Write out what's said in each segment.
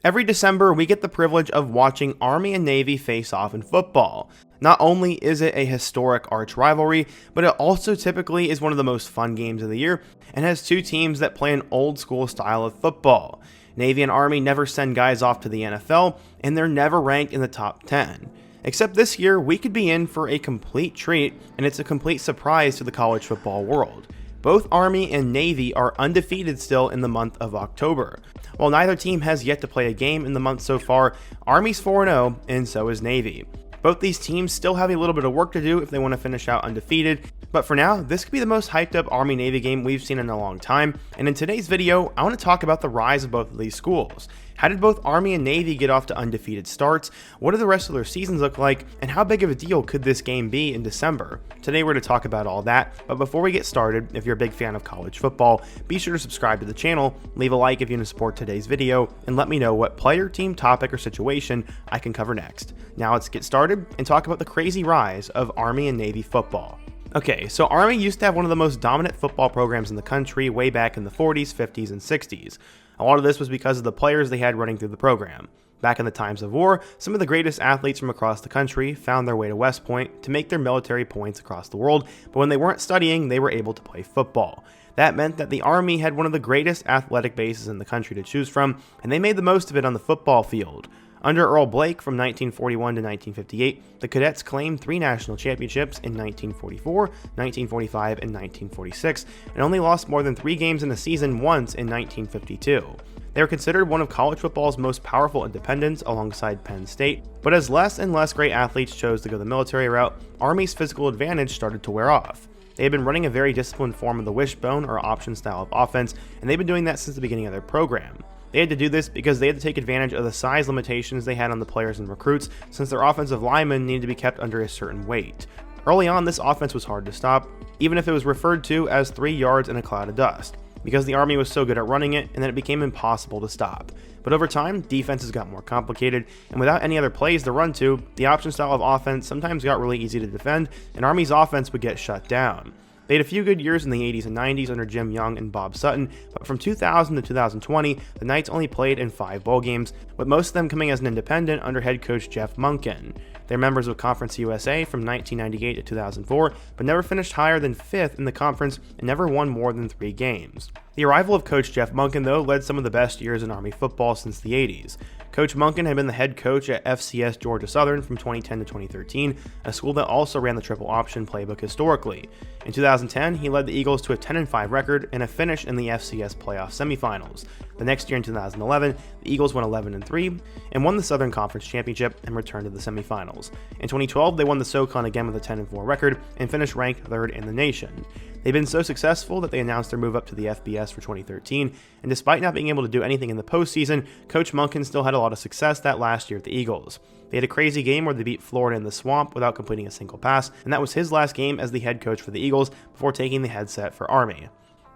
Every December, we get the privilege of watching Army and Navy face off in football. Not only is it a historic arch rivalry, but it also typically is one of the most fun games of the year and has two teams that play an old school style of football. Navy and Army never send guys off to the NFL, and they're never ranked in the top 10. Except this year, we could be in for a complete treat, and it's a complete surprise to the college football world. Both Army and Navy are undefeated still in the month of October. While neither team has yet to play a game in the month so far, Army's 4-0 and so is Navy. Both these teams still have a little bit of work to do if they want to finish out undefeated, but for now, this could be the most hyped up Army-Navy game we've seen in a long time, and in today's video, I want to talk about the rise of both of these schools. How did both Army and Navy get off to undefeated starts? What do the rest of their seasons look like? And how big of a deal could this game be in December? Today we're going to talk about all that, but before we get started, if you're a big fan of college football, be sure to subscribe to the channel, leave a like if you want to support today's video, and let me know what player, team, topic, or situation I can cover next. Now let's get started and talk about the crazy rise of Army and Navy football. Okay, so Army used to have one of the most dominant football programs in the country way back in the 40s, 50s, and 60s. A lot of this was because of the players they had running through the program. Back in the times of war, some of the greatest athletes from across the country found their way to West Point to make their military points across the world, but when they weren't studying, they were able to play football. That meant that the Army had one of the greatest athletic bases in the country to choose from, and they made the most of it on the football field. Under Earl Blake from 1941 to 1958, the Cadets claimed 3 national championships in 1944, 1945, and 1946, and only lost more than 3 games in a season once in 1952. They were considered one of college football's most powerful independents alongside Penn State, but as less and less great athletes chose to go the military route, Army's physical advantage started to wear off. They had been running a very disciplined form of the wishbone or option style of offense, and they've been doing that since the beginning of their program. They had to do this because they had to take advantage of the size limitations they had on the players and recruits, since their offensive linemen needed to be kept under a certain weight. Early on, this offense was hard to stop, even if it was referred to as 3 yards in a cloud of dust, because the Army was so good at running it, and then it became impossible to stop. But over time, defenses got more complicated, and without any other plays to run to, the option style of offense sometimes got really easy to defend, and Army's offense would get shut down. They had a few good years in the 80s and 90s under Jim Young and Bob Sutton, but from 2000 to 2020, the Knights only played in 5 bowl games, with most of them coming as an independent under head coach Jeff Monken. They're members of Conference USA from 1998 to 2004, but never finished higher than 5th in the conference and never won more than 3 games. The arrival of Coach Jeff Monken, though, led some of the best years in Army football since the 80s. Coach Monken had been the head coach at FCS Georgia Southern from 2010 to 2013, a school that also ran the triple option playbook historically. In 2010, he led the Eagles to a 10-5 record and a finish in the FCS playoff semifinals. The next year in 2011, the Eagles went 11-3 and won the Southern Conference Championship and returned to the semifinals. In 2012, they won the SoCon again with a 10-4 record and finished ranked 3rd in the nation. They've been so successful that they announced their move up to the FBS for 2013, and despite not being able to do anything in the postseason, Coach Monken still had a lot of success that last year at the Eagles. They had a crazy game where they beat Florida in the Swamp without completing a single pass, and that was his last game as the head coach for the Eagles before taking the headset for Army.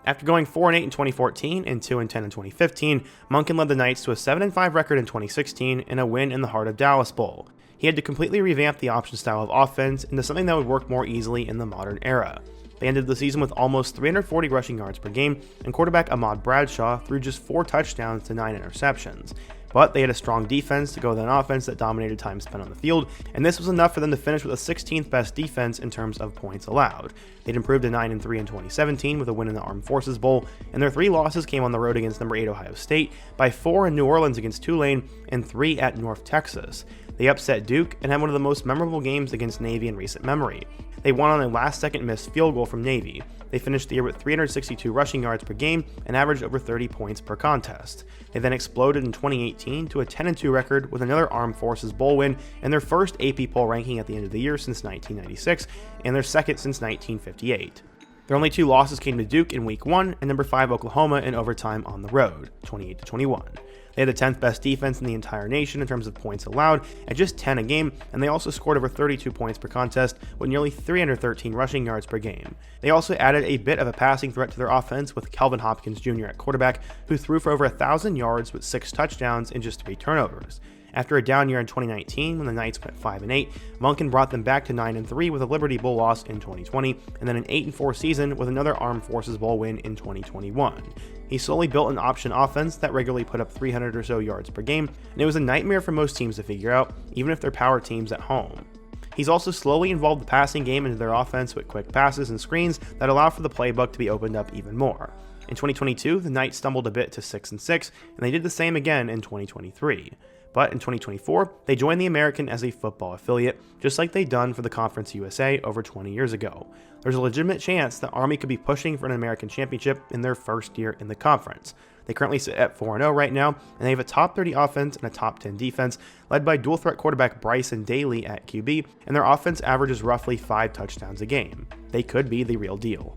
After going 4-8 in 2014 and 2-10 in 2015, Monken led the Knights to a 7-5 record in 2016 and a win in the Heart of Dallas Bowl. He had to completely revamp the option style of offense into something that would work more easily in the modern era. They ended the season with almost 340 rushing yards per game, and quarterback Ahmad Bradshaw threw just 4 touchdowns to 9 interceptions. But they had a strong defense to go with an offense that dominated time spent on the field, and this was enough for them to finish with the 16th best defense in terms of points allowed. They'd improved to 9-3 in 2017 with a win in the Armed Forces Bowl, and their 3 losses came on the road against number 8 Ohio State, by 4 in New Orleans against Tulane, and 3 at North Texas. They upset Duke and had one of the most memorable games against Navy in recent memory. They won on a last-second missed field goal from Navy. They finished the year with 362 rushing yards per game and averaged over 30 points per contest. They then exploded in 2018 to a 10-2 record with another Armed Forces Bowl win and their first AP poll ranking at the end of the year since 1996 and their second since 1958. Their only 2 losses came to Duke in Week 1 and number 5 Oklahoma in overtime on the road, 28-21. They had the 10th best defense in the entire nation in terms of points allowed at just 10 a game, and they also scored over 32 points per contest with nearly 313 rushing yards per game. They also added a bit of a passing threat to their offense with Kelvin Hopkins Jr. at quarterback, who threw for over 1,000 yards with 6 touchdowns and just 3 turnovers. After a down year in 2019 when the Knights went 5-8, Monken brought them back to 9-3 with a Liberty Bowl loss in 2020, and then an 8-4 season with another Armed Forces Bowl win in 2021. He slowly built an option offense that regularly put up 300 or so yards per game, and it was a nightmare for most teams to figure out, even if they're power teams at home. He's also slowly involved the passing game into their offense with quick passes and screens that allow for the playbook to be opened up even more. In 2022, the Knights stumbled a bit to 6-6, and they did the same again in 2023. But in 2024, they joined the American as a football affiliate, just like they'd done for the Conference USA over 20 years ago. There's a legitimate chance that Army could be pushing for an American championship in their first year in the conference. They currently sit at 4-0 right now, and they have a top 30 offense and a top 10 defense, led by dual threat quarterback Bryson Daly at QB, and their offense averages roughly 5 touchdowns a game. They could be the real deal.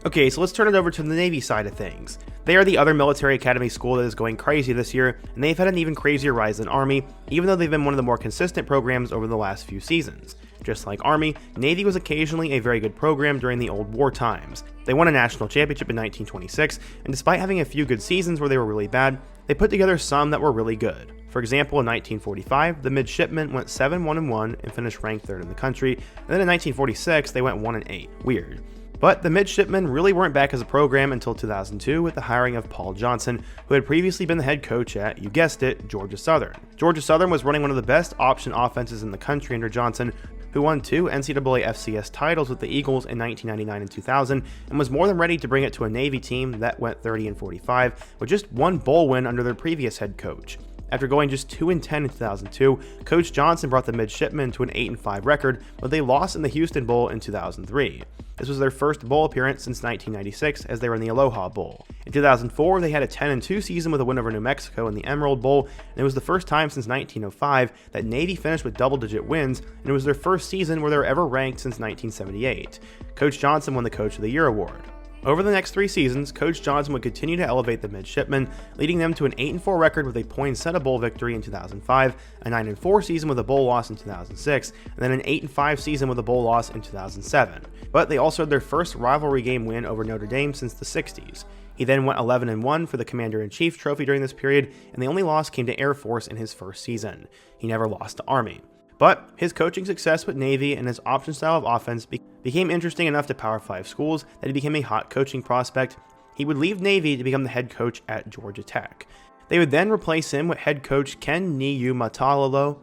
Okay, so let's turn it over to the Navy side of things. They are the other military academy school that is going crazy this year, and they've had an even crazier rise than Army, even though they've been one of the more consistent programs over the last few seasons. Just like Army, Navy was occasionally a very good program during the old war times. They won a national championship in 1926, and despite having a few good seasons where they were really bad, they put together some that were really good. For example, in 1945, the Midshipmen went 7-1-1 and finished ranked 3rd in the country, and then in 1946, they went 1-8. Weird. But the Midshipmen really weren't back as a program until 2002 with the hiring of Paul Johnson, who had previously been the head coach at, you guessed it, Georgia Southern. Georgia Southern was running one of the best option offenses in the country under Johnson, who won 2 NCAA FCS titles with the Eagles in 1999 and 2000, and was more than ready to bring it to a Navy team that went 30-45 with just 1 bowl win under their previous head coach. After going just 2-10 in 2002, Coach Johnson brought the Midshipmen to an 8-5 record, with a loss in the Houston Bowl in 2003. This was their first bowl appearance since 1996, as they were in the Aloha Bowl. In 2004, they had a 10-2 season with a win over New Mexico in the Emerald Bowl, and it was the first time since 1905 that Navy finished with double-digit wins, and it was their first season where they were ever ranked since 1978. Coach Johnson won the Coach of the Year award. Over the next 3 seasons, Coach Johnson would continue to elevate the Midshipmen, leading them to an 8-4 record with a Poinsettia Bowl victory in 2005, a 9-4 season with a bowl loss in 2006, and then an 8-5 season with a bowl loss in 2007. But they also had their first rivalry game win over Notre Dame since the 60s. He then went 11-1 for the Commander-in-Chief trophy during this period, and the only loss came to Air Force in his first season. He never lost to Army. But his coaching success with Navy and his option style of offense became interesting enough to Power 5 schools that he became a hot coaching prospect. He would leave Navy to become the head coach at Georgia Tech. They would then replace him with head coach Ken Niumatalolo,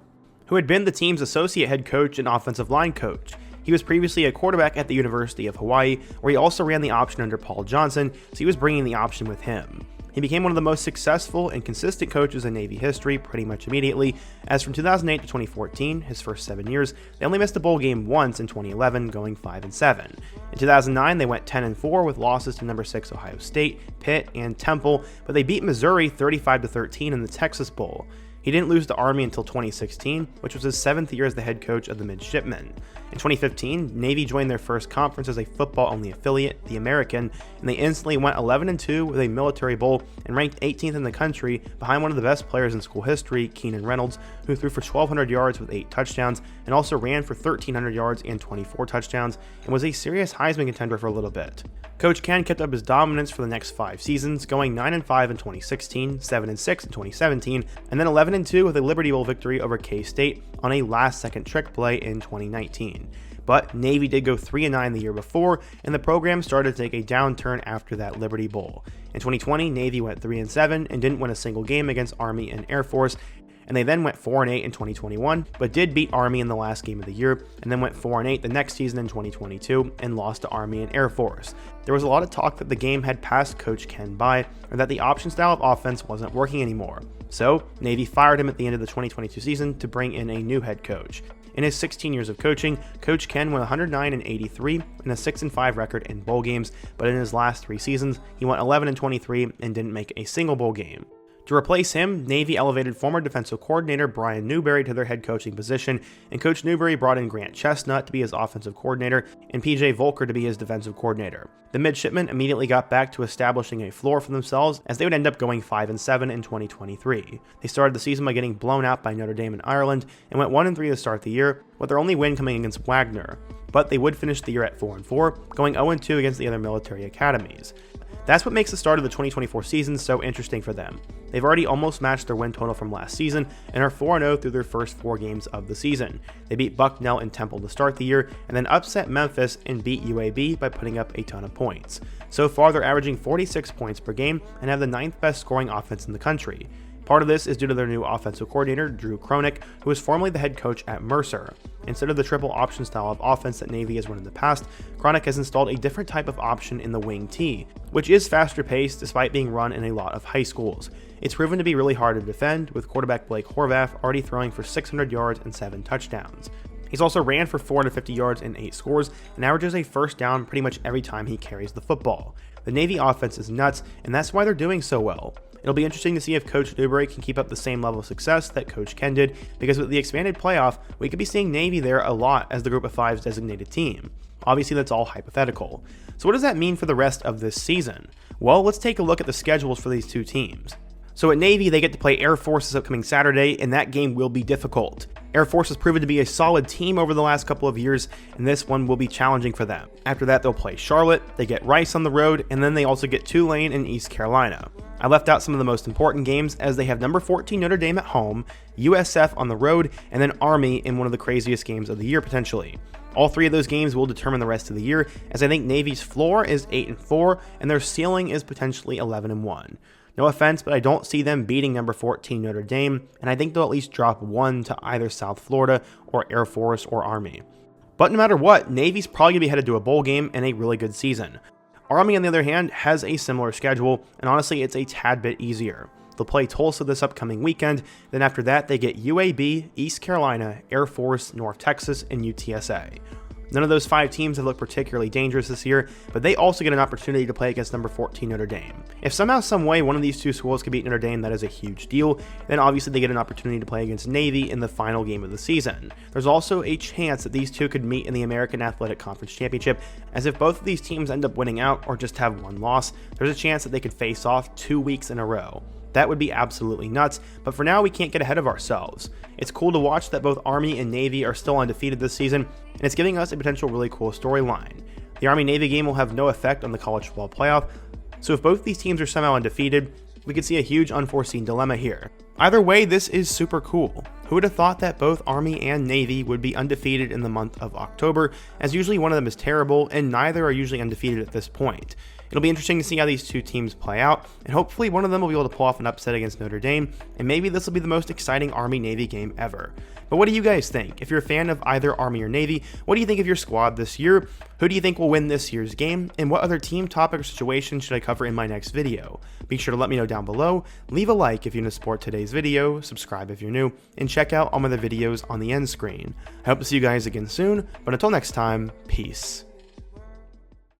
who had been the team's associate head coach and offensive line coach. He was previously a quarterback at the University of Hawaii, where he also ran the option under Paul Johnson, so he was bringing the option with him. He became one of the most successful and consistent coaches in Navy history pretty much immediately, as from 2008 to 2014, his first 7 years, they only missed a bowl game once in 2011, going 5-7. In 2009, they went 10-4 with losses to number 6 Ohio State, Pitt, and Temple, but they beat Missouri 35-13 in the Texas Bowl. He didn't lose to Army until 2016, which was his 7th year as the head coach of the Midshipmen. In 2015, Navy joined their first conference as a football-only affiliate, the American, and they instantly went 11-2 with a military bowl and ranked 18th in the country behind one of the best players in school history, Keenan Reynolds, who threw for 1,200 yards with 8 touchdowns and also ran for 1,300 yards and 24 touchdowns and was a serious Heisman contender for a little bit. Coach Ken kept up his dominance for the next 5 seasons, going 9-5 in 2016, 7-6 in 2017, and then 11-2 with a Liberty Bowl victory over K-State on a last-second trick play in 2019. But Navy did go 3-9 the year before, and the program started to take a downturn after that Liberty Bowl. In 2020, Navy went 3-7 and didn't win a single game against Army and Air Force, and they then went 4-8 in 2021, but did beat Army in the llast game of the year, and then went 4-8 the next season in 2022, and lost to Army and Air Force. There was a lot of talk that the game had passed Coach Ken by, or that the option style of offense wasn't working anymore. So, Navy fired him at the end of the 2022 season to bring in a new head coach. In his 16 years of coaching, Coach Ken went 109-83 and a 6-5 record in bowl games, but in his last 3 seasons, he went 11-23 and didn't make a single bowl game. To replace him, Navy elevated former defensive coordinator Brian Newberry to their head coaching position, and Coach Newberry brought in Grant Chestnut to be his offensive coordinator and PJ Volker to be his defensive coordinator. The Midshipmen immediately got back to establishing a floor for themselves, as they would end up going 5-7 in 2023. They started the season by getting blown out by Notre Dame in Ireland and went 1-3 to start the year, with their only win coming against Wagner. But they would finish the year at 4-4, going 0-2 against the other military academies. That's what makes the start of the 2024 season so interesting for them. They've already almost matched their win total from last season and are 4-0 through their first 4 games of the season. They beat Bucknell and Temple to start the year, and then upset Memphis and beat UAB by putting up a ton of points. So far, they're averaging 46 points per game and have the 9th best scoring offense in the country. Part of this is due to their new offensive coordinator, Drew Cronick, who was formerly the head coach at Mercer. Instead of the triple option style of offense that Navy has run in the past, Cronick has installed a different type of option in the wing T, which is faster paced despite being run in a lot of high schools. It's proven to be really hard to defend, with quarterback Blake Horvath already throwing for 600 yards and 7 touchdowns. He's also ran for 450 yards and 8 scores and averages a first down pretty much every time he carries the football. The Navy offense is nuts, and that's why they're doing so well. It'll be interesting to see if Coach Newberry can keep up the same level of success that Coach Ken did, because with the expanded playoff, we could be seeing Navy there a lot as the Group of Five's designated team. Obviously, that's all hypothetical. So what does that mean for the rest of this season? Well, let's take a look at the schedules for these two teams. So at Navy, they get to play Air Force this upcoming Saturday, and that game will be difficult. Air Force has proven to be a solid team over the last couple of years, and this one will be challenging for them. After that, they'll play Charlotte, they get Rice on the road, and then they also get Tulane and East Carolina. I left out some of the most important games as they have number 14 Notre Dame at home, USF on the road, and then Army in one of the craziest games of the year potentially. All 3 of those games will determine the rest of the year, as I think Navy's floor is 8-4 and their ceiling is potentially 11-1. No offense, but I don't see them beating number 14 Notre Dame, and I think they'll at least drop 1 to either South Florida or Air Force or Army. But no matter what, Navy's probably going to be headed to a bowl game and a really good season. Army, on the other hand, has a similar schedule, and honestly, it's a tad bit easier. They'll play Tulsa this upcoming weekend, then after that, they get UAB, East Carolina, Air Force, North Texas, and UTSA. None of those 5 teams have looked particularly dangerous this year, but they also get an opportunity to play against number 14 Notre Dame. If somehow, some way, one of these 2 schools can beat Notre Dame, that is a huge deal. Then obviously they get an opportunity to play against Navy in the final game of the season. There's also a chance that these 2 could meet in the American Athletic Conference Championship, as if both of these teams end up winning out or just have 1 loss, there's a chance that they could face off 2 weeks in a row. That would be absolutely nuts, but for now we can't get ahead of ourselves. It's cool to watch that both Army and Navy are still undefeated this season, and it's giving us a potential really cool storyline. The Army-Navy game will have no effect on the college football playoff, so if both these teams are somehow undefeated, we could see a huge unforeseen dilemma here. Either way, this is super cool. Who would have thought that both Army and Navy would be undefeated in the month of October, as usually one of them is terrible, and neither are usually undefeated at this point. It'll be interesting to see how these 2 teams play out, and hopefully one of them will be able to pull off an upset against Notre Dame, and maybe this will be the most exciting Army-Navy game ever. But what do you guys think? If you're a fan of either Army or Navy, what do you think of your squad this year? Who do you think will win this year's game? And what other team, topic, or situation should I cover in my next video? Be sure to let me know down below, leave a like if you want to support today's video, subscribe if you're new, and check out all my other videos on the end screen. I hope to see you guys again soon, but until next time, peace.